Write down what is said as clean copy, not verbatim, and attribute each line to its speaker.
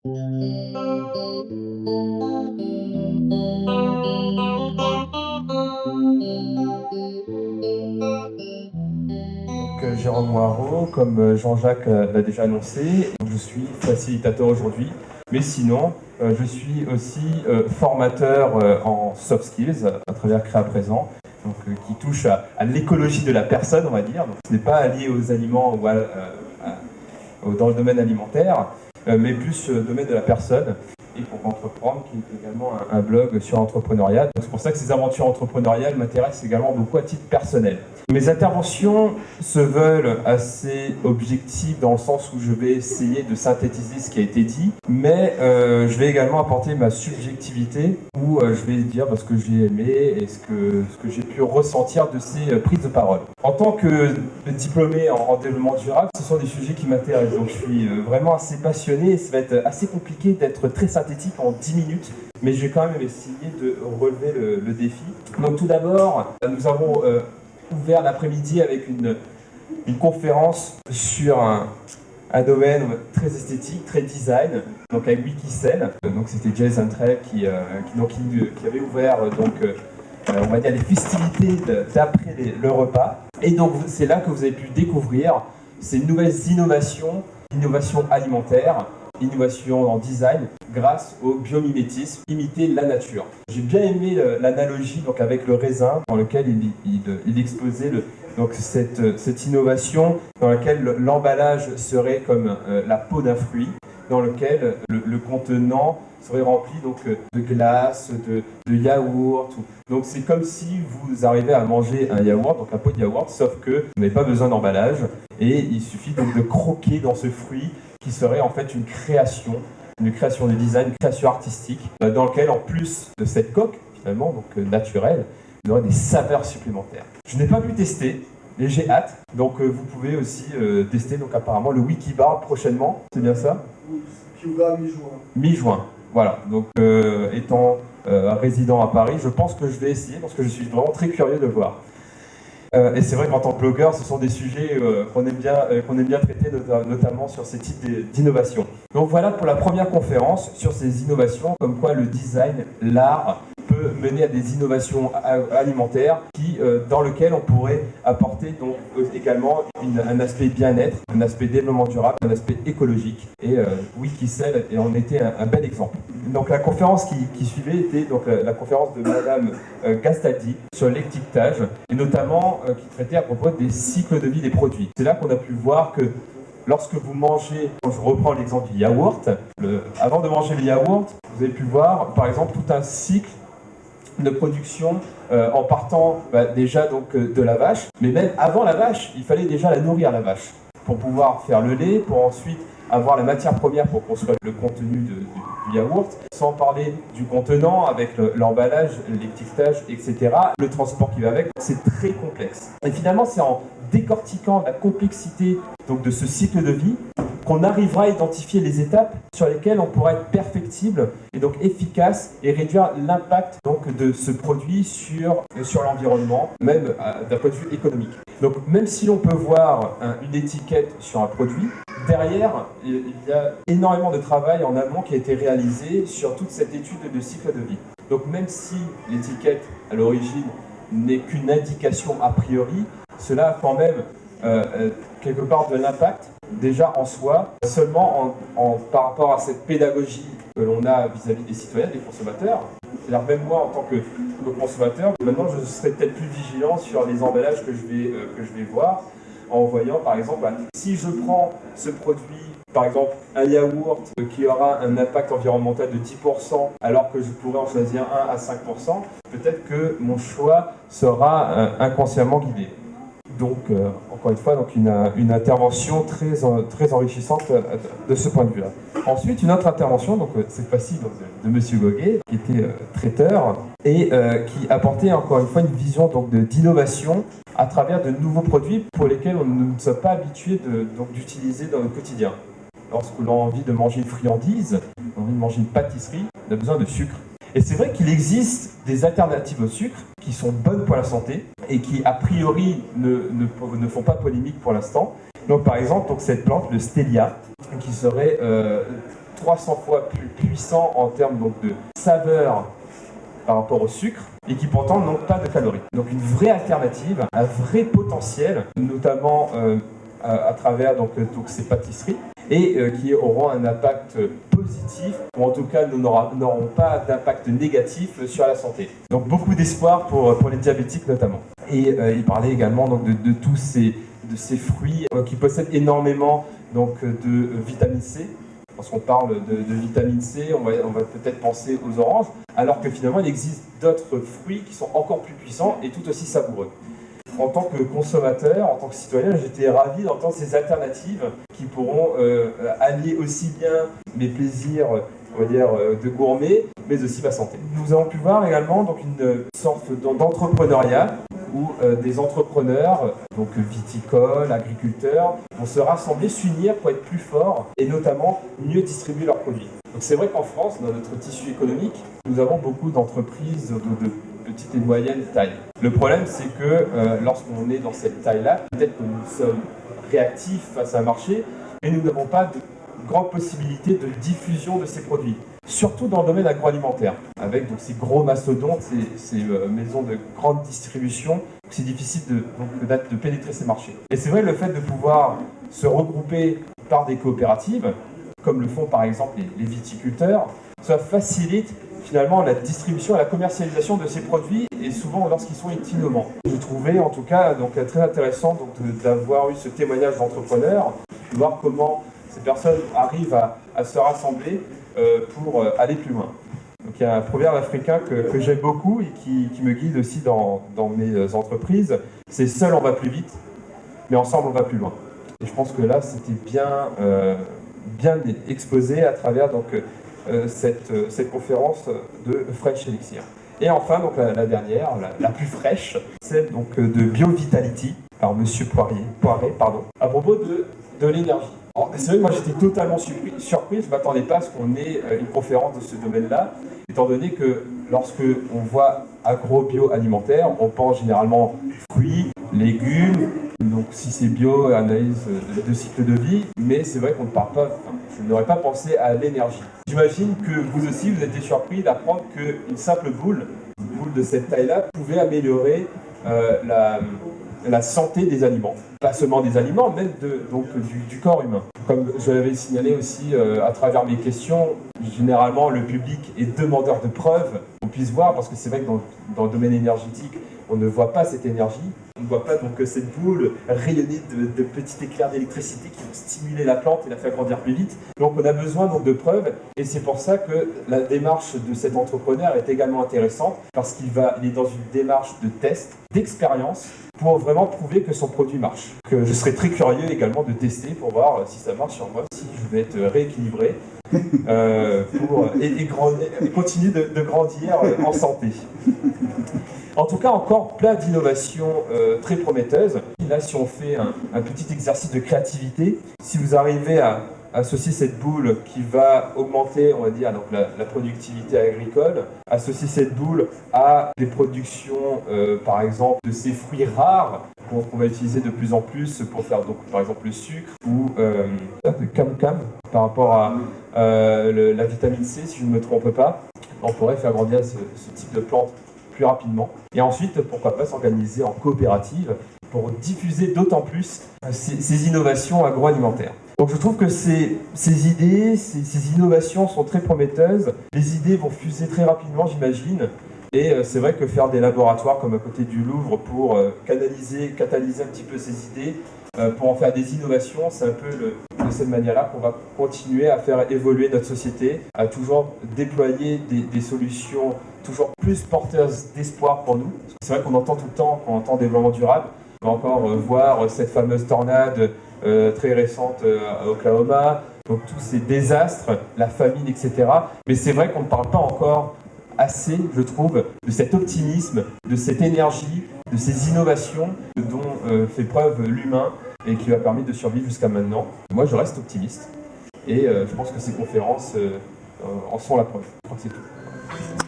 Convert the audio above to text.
Speaker 1: Jérôme Moirot, comme Jean-Jacques l'a déjà annoncé, je suis facilitateur aujourd'hui, mais sinon, je suis aussi formateur en soft skills à travers Créa Présent, donc, qui touche à l'écologie de la personne, on va dire. Donc, ce n'est pas lié aux aliments ou dans le domaine alimentaire, mais plus le domaine de la personne. Et pour entreprendre, qui est également un blog sur l'entrepreneuriat. C'est pour ça que ces aventures entrepreneuriales m'intéressent également beaucoup à titre personnel. Mes interventions se veulent assez objectives dans le sens où je vais essayer de synthétiser ce qui a été dit, mais je vais également apporter ma subjectivité où je vais dire ce que j'ai aimé et ce que j'ai pu ressentir de ces prises de parole. En tant que diplômé en développement durable, ce sont des sujets qui m'intéressent, donc je suis vraiment assez passionné et ça va être assez compliqué d'être très synthétique en 10 minutes, mais je vais quand même essayer de relever le défi. Donc tout d'abord, nous avons ouvert l'après-midi avec une conférence sur un domaine très esthétique, très design, donc avec Wikicell. Donc c'était Jason Trell qui avait ouvert on va dire les festivités d'après le repas. Et donc c'est là que vous avez pu découvrir ces nouvelles innovations alimentaires, innovation en design, grâce au biomimétisme, imiter la nature. J'ai bien aimé l'analogie donc avec le raisin, dans lequel il exposait cette innovation, dans laquelle l'emballage serait comme la peau d'un fruit, dans lequel le contenant serait rempli de glace, de yaourt. Donc c'est comme si vous arrivez à manger un yaourt, donc un pot de yaourt, sauf que vous n'avez pas besoin d'emballage, et il suffit donc de croquer dans ce fruit qui serait en fait une création de design, une création artistique, dans lequel en plus de cette coque, finalement, donc naturelle, il y aurait des saveurs supplémentaires. Je n'ai pas pu tester, mais j'ai hâte, donc vous pouvez aussi tester donc apparemment le Wikibar prochainement, c'est bien ça?
Speaker 2: Oui, qui ouvre mi-juin.
Speaker 1: Mi-juin, voilà, donc étant résident à Paris, je pense que je vais essayer parce que je suis vraiment très curieux de voir. Et c'est vrai qu'en tant que blogueur, ce sont des sujets qu'on aime bien traiter, notamment sur ces types d'innovations. Donc voilà pour la première conférence sur ces innovations, comme quoi le design, l'art, peut mener à des innovations alimentaires dans lequel on pourrait apporter donc également un aspect bien-être, un aspect développement durable, un aspect écologique. Et Wikicell en était un bel exemple. Donc la conférence qui suivait était donc la conférence de Madame Gastaldi sur l'étiquetage, et notamment qui traitait à propos des cycles de vie des produits. C'est là qu'on a pu voir que lorsque vous mangez, je reprends l'exemple du yaourt, avant de manger le yaourt, vous avez pu voir par exemple tout un cycle de production en partant déjà donc de la vache, mais même avant la vache, il fallait déjà la nourrir, la vache, pour pouvoir faire le lait, pour ensuite avoir la matière première pour construire le contenu du yaourt, sans parler du contenant avec l'emballage, l'étiquetage, etc. Le transport qui va avec, c'est très complexe. Et finalement, c'est en décortiquant la complexité donc, de ce cycle de vie qu'on arrivera à identifier les étapes sur lesquelles on pourra être perfectible et donc efficace et réduire l'impact donc de ce produit sur l'environnement, même d'un point de vue économique. Donc même si l'on peut voir une étiquette sur un produit, derrière il y a énormément de travail en amont qui a été réalisé sur toute cette étude de cycle de vie. Donc même si l'étiquette à l'origine n'est qu'une indication a priori, cela a quand même quelque part de l'impact déjà en soi, seulement par rapport à cette pédagogie que l'on a vis-à-vis des citoyens, des consommateurs. C'est-à-dire même moi en tant que consommateur, maintenant je serai peut-être plus vigilant sur les emballages que je vais voir, en voyant par exemple, si je prends ce produit, par exemple un yaourt qui aura un impact environnemental de 10%, alors que je pourrais en choisir un à 5%, peut-être que mon choix sera inconsciemment guidé. Donc, encore une fois, donc une intervention très enrichissante de ce point de vue-là. Ensuite, une autre intervention, donc cette fois-ci de Monsieur Goguet, qui était traiteur, et qui apportait encore une fois une vision d'innovation à travers de nouveaux produits pour lesquels on ne sommes pas habitués d'utiliser dans le quotidien. Lorsque l'on a envie de manger une friandise, on a envie de manger une pâtisserie, on a besoin de sucre. Et c'est vrai qu'il existe des alternatives au sucre qui sont bonnes pour la santé et qui, a priori, ne font pas polémique pour l'instant. Donc, par exemple, cette plante, le Stevia, qui serait 300 fois plus puissants en termes donc, de saveur par rapport au sucre et qui pourtant n'ont pas de calories. Donc une vraie alternative, un vrai potentiel, notamment à travers donc, ces pâtisseries et qui auront un impact positif ou en tout cas n'auront pas d'impact négatif sur la santé. Donc beaucoup d'espoir pour les diabétiques notamment. Et il parlait également donc, de tous ces fruits qui possèdent énormément donc, de vitamine C. Lorsqu'on parle de vitamine C, on va peut-être penser aux oranges, alors que finalement il existe d'autres fruits qui sont encore plus puissants et tout aussi savoureux. En tant que consommateur, en tant que citoyen, j'étais ravi d'entendre ces alternatives qui pourront allier aussi bien mes plaisirs, on va dire, de gourmet, mais aussi ma santé. Nous avons pu voir également donc, une sorte d'entrepreneuriat où des entrepreneurs, donc viticoles, agriculteurs, vont se rassembler, s'unir pour être plus forts et notamment mieux distribuer leurs produits. Donc c'est vrai qu'en France, dans notre tissu économique, nous avons beaucoup d'entreprises de petite et moyenne taille. Le problème, c'est que lorsqu'on est dans cette taille-là, peut-être que nous sommes réactifs face à un marché, mais nous n'avons pas de grande possibilité de diffusion de ces produits. Surtout dans le domaine agroalimentaire, avec donc, ces gros mastodontes, ces maisons de grande distribution, c'est difficile de pénétrer ces marchés. Et c'est vrai, le fait de pouvoir se regrouper par des coopératives, comme le font par exemple les viticulteurs, ça facilite finalement la distribution et la commercialisation de ces produits, et souvent lorsqu'ils sont innovants. Je trouvais en tout cas donc, très intéressant d'avoir eu ce témoignage d'entrepreneurs, de voir comment ces personnes arrivent à se rassembler pour aller plus loin. Donc, il y a un proverbe africain que j'aime beaucoup et qui me guide aussi dans mes entreprises, c'est « seul on va plus vite, mais ensemble on va plus loin ». Et je pense que là c'était bien exposé à travers donc, cette conférence de Fresh Elixir. Et enfin, donc, la dernière, la plus fraîche, celle donc, de BioVitality, par Monsieur Poiré, à propos de l'énergie. C'est vrai que moi j'étais totalement surpris, je ne m'attendais pas à ce qu'on ait une conférence de ce domaine-là, étant donné que lorsque on voit agro-bio-alimentaire, on pense généralement fruits, légumes, donc si c'est bio, analyse de cycle de vie, mais c'est vrai qu'on ne parle pas, je n'aurais pas pensé à l'énergie. J'imagine que vous aussi vous êtes surpris d'apprendre qu'une simple boule de cette taille-là pouvait améliorer la santé des aliments. Pas seulement des aliments, même du corps humain. Comme je l'avais signalé aussi à travers mes questions, généralement le public est demandeur de preuves, qu'on puisse voir, parce que c'est vrai que dans le domaine énergétique, on ne voit pas cette énergie, on ne voit pas donc cette boule rayonnée de petits éclairs d'électricité qui vont stimuler la plante et la faire grandir plus vite. Donc on a besoin donc de preuves, et c'est pour ça que la démarche de cet entrepreneur est également intéressante, parce qu'il est dans une démarche de test, d'expérience, pour vraiment prouver que son produit marche. Que je serais très curieux également de tester pour voir si ça marche sur moi, si je vais être rééquilibré et continuer de grandir en santé. En tout cas, encore plein d'innovations très prometteuses. Là, si on fait un petit exercice de créativité, si vous arrivez à associer cette boule qui va augmenter, on va dire, donc la productivité agricole, associer cette boule à des productions, par exemple, de ces fruits rares qu'on va utiliser de plus en plus pour faire, donc, par exemple, le sucre ou le cam-cam par rapport à la vitamine C, si je ne me trompe pas, on pourrait faire grandir ce type de plante plus rapidement. Et ensuite, pourquoi pas s'organiser en coopérative pour diffuser d'autant plus ces innovations agroalimentaires. Donc je trouve que ces idées, ces innovations sont très prometteuses. Les idées vont fuser très rapidement, j'imagine. Et c'est vrai que faire des laboratoires comme à côté du Louvre pour catalyser un petit peu ces idées, pour en faire des innovations, c'est un peu de cette manière-là qu'on va continuer à faire évoluer notre société, à toujours déployer des solutions toujours plus porteuses d'espoir pour nous. C'est vrai qu'on entend tout le temps, quand on entend développement durable, on va encore voir cette fameuse tornade très récente à Oklahoma, donc tous ces désastres, la famine, etc. Mais c'est vrai qu'on ne parle pas encore assez, je trouve, de cet optimisme, de cette énergie, de ces innovations dont fait preuve l'humain et qui lui a permis de survivre jusqu'à maintenant. Moi, je reste optimiste et je pense que ces conférences en sont la preuve. Je crois que c'est tout.